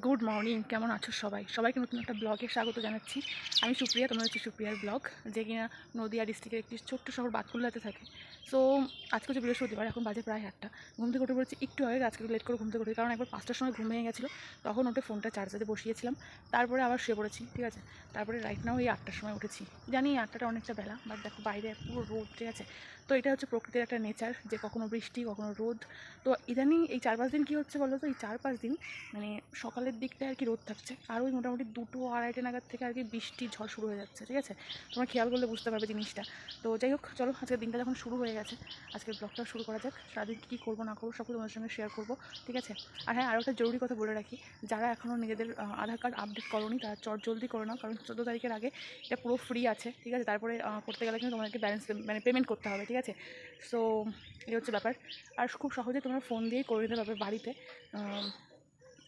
Good morning. কেমন আছো সবাইকে নতুন একটা ব্লগে স্বাগত জানাচ্ছি। আমি সুপ্রিয়া, তোমরা হচ্ছে সুপ্রিয়ার ব্লগ, যে কিনা নদিয়া ডিস্ট্রিক্টের একটি ছোট্ট শহর বাতকুল্লাতে থাকে। সো আজকে হচ্ছে বৃহস্পতিবার, এখন বাজে প্রায় 8টা। ঘুম থেকে উঠে পড়েছি একটু আগে, আজকে লেট করে ঘুম থেকে উঠে, কারণ একবার 5টার সময় ঘুম ভেঙে গেছিলো, তখন ওটা ফোনটা চার্জারে বসিয়েছিলাম, তারপরে আবার শুয়ে পড়েছি, ঠিক আছে। তারপরে রাইট নাও এই 8টার সময় উঠেছি। জানি 8টাটা অনেকটা বেলা, বাট দেখো বাইরে পুরো রোদ, ঠিক আছে। তো এটা হচ্ছে প্রকৃতির একটা নেচার, যে কখনো বৃষ্টি কখনো রোদ। তো ইদানিং এই 4-5 দিন কী হচ্ছে বলো তো, এই 4-5 দিন মানে সকালের দিকটা আর কি রোদ থাকছে, আর ওই মোটামুটি 2-2-2:30 নাগাদ থেকে আর কি বৃষ্টি ঝড় শুরু হয়ে যাচ্ছে, ঠিক আছে। তোমরা খেয়াল করলে বুঝতে পারবে জিনিসটা। তো যাই হোক, চলো আজকের দিনটা যখন শুরু হয়ে গেছে, আজকের ব্লগটা শুরু করা যাক। সারাদিন কী করবো না করবো সবগুলো তোমাদের সঙ্গে শেয়ার করবো, ঠিক আছে। আর হ্যাঁ, আরও একটা জরুরি কথা বলে রাখি, যারা এখনও নিজেদের আধার কার্ড আপডেট করোনি তারা জলদি করে নাও, কারণ 14 তারিখের আগে এটা পুরো ফ্রি আছে, ঠিক আছে। তারপরে করতে গেলে কিন্তু তোমাদেরকে ব্যালেন্স মানে পেমেন্ট করতে হবে, ঠিক আছে। সো এই হচ্ছে ব্যাপার। আর খুব সহজে তোমরা ফোন দিয়েই করে নিতে পারবে বাড়িতে।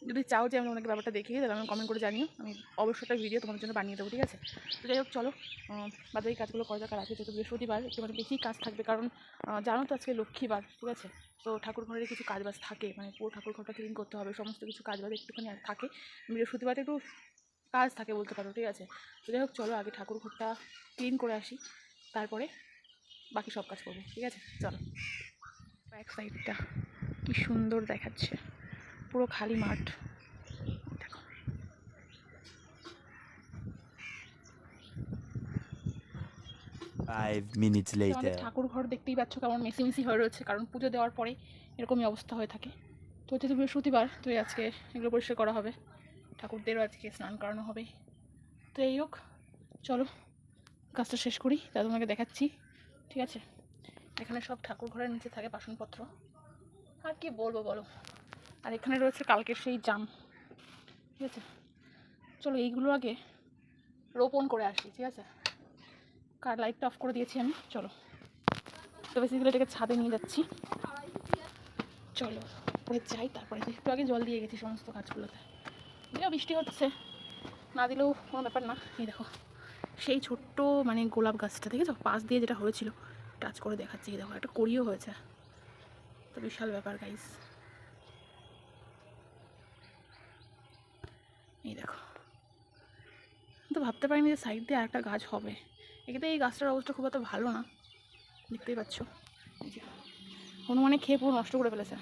যদি চাও যে আমি তোমাকে ব্যাপারটা দেখিয়ে, তাহলে আমি কমেন্ট করে জানিও, আমি অবশ্যই একটা ভিডিও তোমাদের জন্য বানিয়ে দেবো, ঠিক আছে। তো যাই হোক, চলো বাজারে কাজগুলো করা যাক। আর আজকে যেহেতু বৃহস্পতিবার, একটু মানে বেশি কাজ থাকবে, কারণ জানো তো আজকে লক্ষ্মীবার, ঠিক আছে। তো ঠাকুর ঘরের কিছু কাজবাজ থাকে, মানে পুরো ঠাকুর ঘরটা ক্লিন করতে হবে, সমস্ত কিছু কাজবাজ একটুখানি থাকে। বৃহস্পতিবার একটু কাজ থাকে বলতে পারো, ঠিক আছে। তো যাই হোক, চলো আগে ঠাকুর ঘরটা ক্লিন করে আসি, তারপরে বাকি সব কাজ করবো, ঠিক আছে। চলো। ব্যাক সাইডটা কি সুন্দর দেখাচ্ছে, পুরো খালি মাঠ, দেখো। আমাদের ঠাকুর ঘর দেখতেই পাচ্ছ কেমন মেসি হয়ে রয়েছে, কারণ পুজো দেওয়ার পরে এরকমই অবস্থা হয়ে থাকে। তো যেহেতু বৃহস্পতিবার, তো আজকে এগুলো পরিষ্কার করা হবে, ঠাকুরদেরও আজকে স্নান করানো হবে। তো এই হোক, চলো কাজটা শেষ করি, তা তোমাকে দেখাচ্ছি, ঠিক আছে। এখানে সব ঠাকুর ঘরের নিচে থাকে বাসনপত্র, আর কি বলবো বলো। আর এখানে রয়েছে কালকের সেই জাম, ঠিক আছে। চলো এইগুলো আগে রোপণ করে আসি, ঠিক আছে। কার লাইটটা অফ করে দিয়েছি আমি, চলো। তো বেসিক্যালি এটাকে ছাদে নিয়ে যাচ্ছি, চলো পরে যাই। তারপরে একটু আগে জল দিয়ে গেছি সমস্ত গাছগুলোতে, যদিও বৃষ্টি হচ্ছে, না দিলেও কোনো ব্যাপার না। এই দেখো সেই ছোট্ট মানে গোলাপ গাছটা, দেখেছো পাশ দিয়ে যেটা হয়েছিল, টাচ করে দেখাচ্ছি, এই দেখো একটা কড়িও হয়েছে, তো বিশাল ব্যাপার গাইস। এই দেখো, তো ভাবতে পারিনি যে সাইড দিয়ে আরেকটা গাছ হবে। এক্ষেত্রে এই গাছটার অবস্থা খুব একটা ভালো না, দেখতেই পাচ্ছ, এই যে হনুমানে খেয়ে পুরো নষ্ট করে ফেলেছে।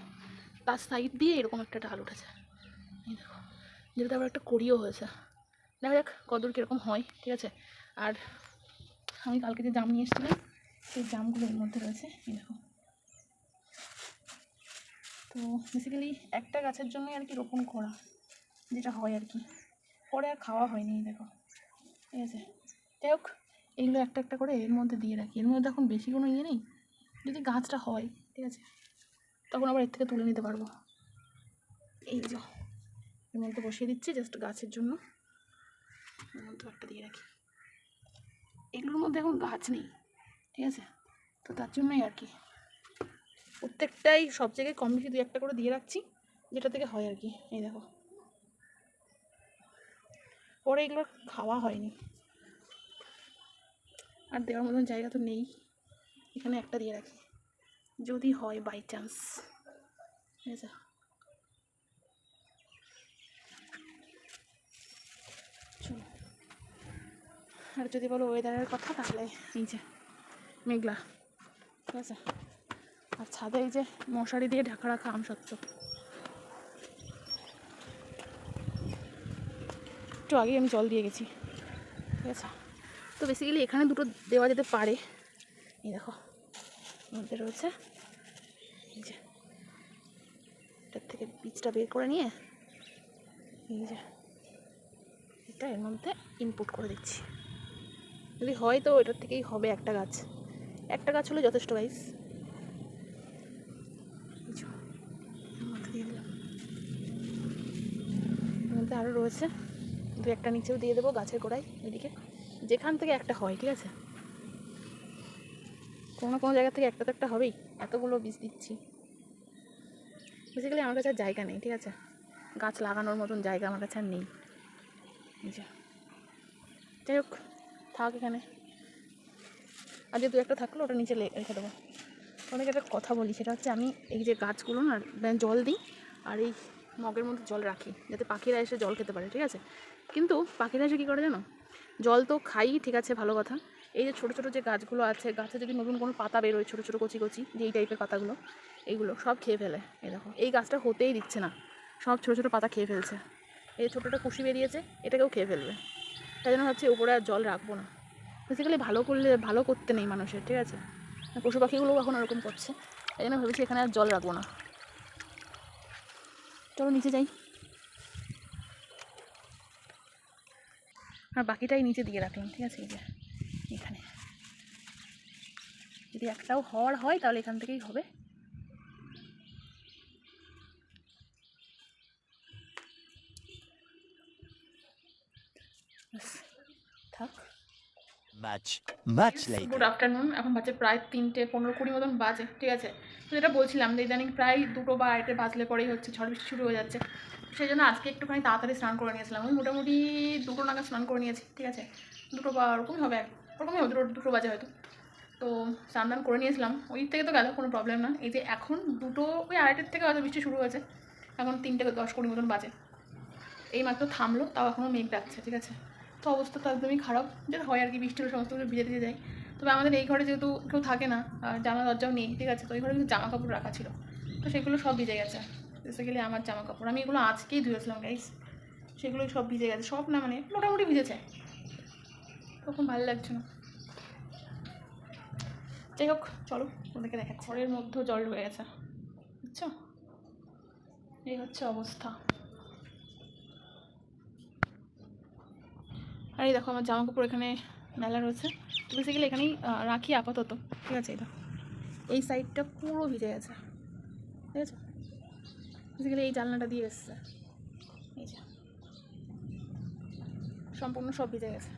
তার সাইড দিয়ে এরকম একটা ডাল উঠেছে, এই দেখো, যেটাতে আবার একটা কড়িও হয়েছে। দেখা যাক কদর কীরকম হয়, ঠিক আছে। আর আমি কালকে যে জাম নিয়ে এসেছিলাম, সেই জামগুলো এর মধ্যে রয়েছে, এই দেখো। তো বেসিক্যালি একটা গাছের জন্যই আর কি রোপণ করা, যেটা হয় আর কি, পরে আর খাওয়া হয়নি, দেখো, ঠিক আছে। যাই হোক, এইগুলো একটা একটা করে এর মধ্যে দিয়ে রাখি, এর মধ্যে এখন বেশি কোনো ইয়ে নেই, যদি গাছটা হয়, ঠিক আছে, তখন আবার এর থেকে তুলে নিতে পারবো। এই যে এর মধ্যে বসিয়ে দিচ্ছি জাস্ট গাছের জন্য, এর মধ্যে একটা দিয়ে রাখি। এগুলোর মধ্যে এখন গাছ নেই, ঠিক আছে, তো তার জন্যই আর কি প্রত্যেকটাই সব জায়গায় কম বেশি 2-1টা করে দিয়ে রাখছি, যেটা থেকে হয় আর কি। এই দেখো, পরে এগুলো খাওয়া হয়নি, আর দেওয়ার মতন জায়গা তো নেই, এখানে একটা দিয়ে রাখি যদি হয় বাই চান্স, ঠিক আছে। চলো, আর যদি বলো ওয়েদারের কথা, তাহলে এই যে মেঘলা, ঠিক আছে। আর ছাদে এই যে মশারি দিয়ে ঢাকা রাখা আমসত্ত্ব, একটু আগেই আমি জল দিয়ে গেছি, ঠিক আছে। তো বেসিক্যালি এখানে দুটো দেওয়া যেতে পারে, এই দেখো মধ্যে রয়েছে, এই যে এটার থেকে বীজটা বের করে নিয়ে, এই যে এটা এর মধ্যে ইনপুট করে দিচ্ছি, যদি হয় তো এটার থেকেই হবে একটা গাছ, একটা গাছ হলে যথেষ্ট গাইস। দিয়ে দিলাম, এর মধ্যে আরও রয়েছে 2-1টা নিচেও দিয়ে দেবো গাছের গোড়ায়, এদিকে যেখান থেকে একটা হয়, ঠিক আছে। কোনো না কোনো জায়গা থেকে একটা তো একটা হবেই, এতগুলো বীজ দিচ্ছি। বেসিক্যালি আমার কাছে আর জায়গা নেই, ঠিক আছে, গাছ লাগানোর মতন জায়গা আমার কাছে আর নেই, যাই হোক থাক এখানে, আর যে 2-1টা থাকলো ওটা নিচে রেখে দেবো। অনেক একটা কথা বলি, সেটা হচ্ছে আমি এই যে গাছগুলো না জল দিই, আর এই মগের মধ্যে জল রাখি যাতে পাখিরা এসে জল খেতে পারে, ঠিক আছে। কিন্তু পাখিরা এসে কী করে জানো, জল তো খাই, ঠিক আছে, ভালো কথা। এই যে ছোটো ছোটো যে গাছগুলো আছে, গাছে যদি নতুন কোনো পাতা বেরোয় ছোটো ছোটো কচি কচি, যে এই টাইপের পাতাগুলো, এইগুলো সব খেয়ে ফেলে। এই দেখো, এই গাছটা হতেই দিচ্ছে না, সব ছোটো ছোটো পাতা খেয়ে ফেলছে। এই ছোটোটা কুশি বেরিয়েছে, এটাকেও খেয়ে ফেলবে। তাই জন্য ভাবছি উপরে আর জল রাখবো না। বেসিক্যালি ভালো করলে ভালো করতে নেই মানুষের, ঠিক আছে। পশু পাখিগুলোও এখন ওরকম করছে, তাই জন্য ভেবেছি এখানে আর জল রাখবো না। চলো নিচে যাই, আর বাকিটাই নিচে দিয়ে রাখলাম, ঠিক আছে। এই যে এখানে যদি একটাও হওয়ার হয় তাহলে এখান থেকেই হবে। থাক। Good afternoon. এখন বাজে প্রায় 3:15-20 মতন বাজে, ঠিক আছে। তো যেটা বলছিলাম যে ইদানিং প্রায় 2টো বা 2:30 বাজলে পরেই হচ্ছে ঝড় বৃষ্টি শুরু হয়ে যাচ্ছে। সেই জন্য আজকে একটুখানি তাড়াতাড়ি স্নান করে নিয়েছিলাম। আমি মোটামুটি 2টো নাগাদ স্নান করে নিয়েছি, ঠিক আছে। 2টো বা ওরকমই হবে, ওরকমই হবে, 2টো বাজে হয়তো। তো স্নান করে নিয়েছিলাম, ওই থেকে তো গেল, কোনো প্রবলেম না। এই যে এখন 2টো ওই 2:30 থেকে হয়তো বৃষ্টি শুরু হয়েছে, এখন 3:10-20 মতন বাজে। এই মাত্র থামলো, তাও এখনও মেঘ ডাকছে, ঠিক আছে। তো অবস্থা তো একদমই খারাপ, যেটা হয় আর কি, বৃষ্টি হলে সমস্ত কিছু ভিজে ভিজে যায়। তবে আমাদের এই ঘরে যেহেতু কেউ থাকে না, জামা দরজাও নেই, ঠিক আছে, তো এই ঘরে কিন্তু জামা কাপড় রাখা ছিল, তো সেগুলো সব ভিজে গেছে। বেসিক্যালি আমার জামা কাপড় আমি এগুলো আজকেই ধুয়েছিলাম গাইস, সেগুলোই সব ভিজে গেছে, সব না মানে মোটামুটি ভিজেছে, তখন ভালো লাগছে না। যাই হোক, চলো ওদেরকে দেখাচ্ছি। ঘরের মধ্যেও জল ঢুকে গেছে, বুঝছো, এই হচ্ছে অবস্থা। আর এই দেখো আমার জামা কাপড় এখানে মেলা রয়েছে, তো বেসিক্যালি এখানেই রাখি আপাতত, ঠিক আছে। এই দেখো এই সাইডটা পুরো ভিজে গেছে, ঠিক আছে। বেসিক্যালি এই জানলাটা দিয়ে এসছে, এই যে সম্পূর্ণ সব ভিজে গেছে।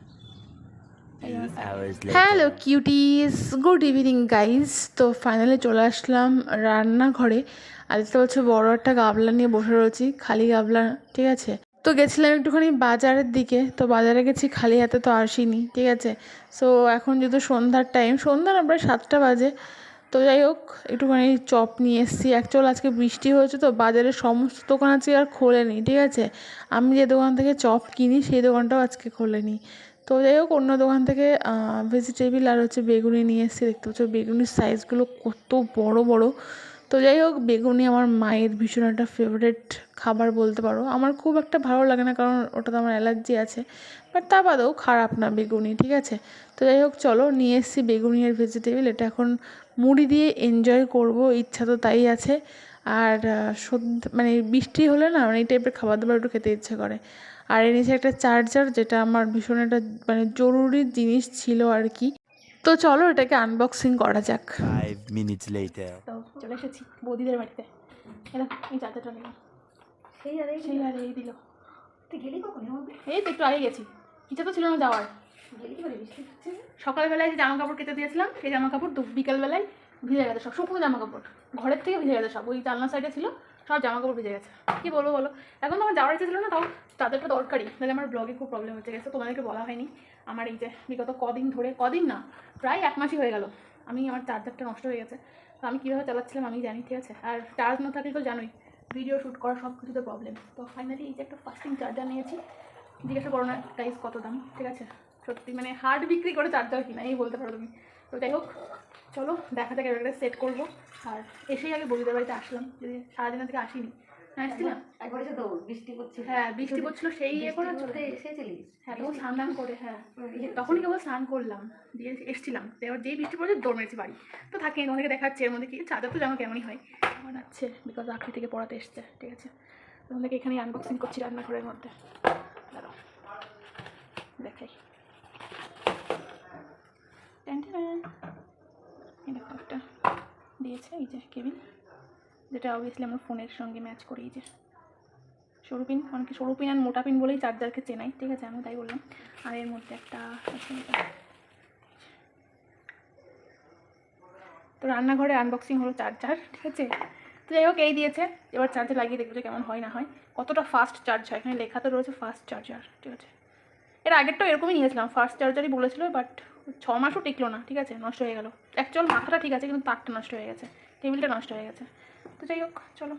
Hello cuties, good evening guys. তো ফাইনালি চলে আসলাম রান্নাঘরে। আজকে হচ্ছে বড় একটা গাবলা নিয়ে বসে রয়েছি, খালি গাবলা, ঠিক আছে। তো গেছিলাম একটুখানি বাজারের দিকে, তো বাজারে গেছি, খালি হাতে তো আসিনি, ঠিক আছে। সো এখন যেহেতু সন্ধ্যার টাইম, সন্ধ্যা না প্রায় 7টা বাজে, তো যাই হোক একটুখানি চপ নিয়ে এসেছি। অ্যাকচুয়াল আজকে বৃষ্টি হয়েছে তো বাজারের সমস্ত দোকান আজকে আর খোলেনি, ঠিক আছে। আমি যে দোকান থেকে চপ কিনি সেই দোকানটাও আজকে খোলেনি। তো যাই হোক অন্য দোকান থেকে ভেজিটেবিল আর হচ্ছে বেগুনি নিয়ে এসেছি। দেখতে পাচ্ছ বেগুনির সাইজগুলো কত বড় বড়। তো যাই হোক বেগুনি আমার মায়ের ভীষণ একটা ফেভারিট খাবার বলতে পারো। আমার খুব একটা ভালো লাগে না, কারণ ওটাতে আমার অ্যালার্জি আছে, বাট তা বাদেও খারাপ না বেগুনি, ঠিক আছে। তো যাই হোক চলো নিয়ে এসেছি বেগুনি আর ভেজিটেবিল। এটা এখন মুড়ি দিয়ে এনজয় করব, ইচ্ছা তো তাই আছে। আর মানে বৃষ্টি হলে না মানে এই টাইপের খাবার দাবার একটু খেতে ইচ্ছে করে। আর এনেছে একটা চার্জার, যেটা আমার ভীষণ একটা মানে জরুরি জিনিস ছিল আর কি। তো চলো এটাকে আনবক্সিং করা যাক। 5 minutes later. তো চলে এসেছি বৌদিদের বাড়িতে। এরা এই চার্জারটা নিলাম, সেই আর এই দিল। তুই গেলি কখন? এই তো একটু আগে গেছি, ইচ্ছা তো ছিল না যাওয়ার। সকালবেলায় যে জামা কাপড় কেটে দিয়েছিলাম সেই জামা কাপড় বিকালবেলায় ভিজে গেছে, সব শুকনো জামা কাপড় ঘরের থেকে ভিজে গেছে সব, ওই জানলা সাইডে ছিল সব জামা কাপড় ভিজে গেছে। কী বলবো বলো, এখন তো আমার যাওয়ার ইচ্ছে ছিল না, তাও চার্জারটা দরকারি, নাহলে আমার ব্লগে খুব প্রবলেম হচ্ছে গেছে। তোমাদেরকে বলা হয়নি, আমার এই যে বিগত কদিন ধরে, কদিন না প্রায় 1 মাসই হয়ে গেল, আমার চার্জারটা নষ্ট হয়ে গেছে। তো আমি কীভাবে চালাচ্ছিলাম আমি জানি, ঠিক আছে। আর চার্জ না থাকলে তো জানোই ভিডিও শ্যুট করা সব কিছুতে প্রবলেম। তো ফাইনালি এই যে একটা ফাস্টিং চার্জার নিয়েছি। জিজ্ঞাসা করো না প্রাইস কত দাম, ঠিক আছে। সত্যি মানে হার্ড বিক্রি করে চার্জার কিনা এই বলতে পারো তুমি। তো যাই হোক চলো দেখা যাক এবার সেট করবো। আর এসেই আগে বৌদিদের বাড়িতে আসলাম, যদি সারাদিন থেকে আসিনি। হ্যাঁ এসেছিলাম, বৃষ্টি পড়ছিল, হ্যাঁ বৃষ্টি পড়ছিল, সেই ইয়ে করে এসেছিলি। হ্যাঁ তখন স্নান করে, হ্যাঁ তখনই কেবল স্নান করলাম দিয়ে এসেছিলাম। তো এবার যেই বৃষ্টি পড়েছে দৌড় মেরেছি বাড়ি। তো থাকে তোমাদেরকে দেখাচ্ছে এর মধ্যে কি চার্জার তো জানো কেমনই হয় আমার আছে, বিকজ আখি থেকে পড়াতে এসছে, ঠিক আছে। তোমাদেরকে এখানেই আনবক্সিং করছি রান্নাঘরের মধ্যে, দাঁড়াও দেখাই। একটা দিয়েছে এই যে কেবিন, যেটা অবভিয়াসলি আমার ফোনের সঙ্গে ম্যাচ করে। এই যে সরু পিন, অনেকে সরু পিন আর মোটা পিন বলেই চার্জারকে চেনাই, ঠিক আছে, আমি তাই বললাম। আর এর মধ্যে একটা তো রান্নাঘরে আনবক্সিং হলো চার্জার, ঠিক আছে। তো যাই হোক এই দিয়েছে, এবার চার্জে লাগিয়ে দেখবো যে কেমন হয় না হয়, কতটা ফাস্ট চার্জ হয়। এখানে লেখা তো রয়েছে ফাস্ট চার্জার, ঠিক আছে। এর আগেরটাও এরকমই নিয়েছিলাম, ফার্স্ট চার্জারই বলেছিল, বাট 6 মাসও টিকলো না, ঠিক আছে, নষ্ট হয়ে গেল। অ্যাকচুয়াল মাথাটা ঠিক আছে কিন্তু তারটা নষ্ট হয়ে গেছে, টেবিলটা নষ্ট হয়ে গেছে। তো যাই হোক চলো।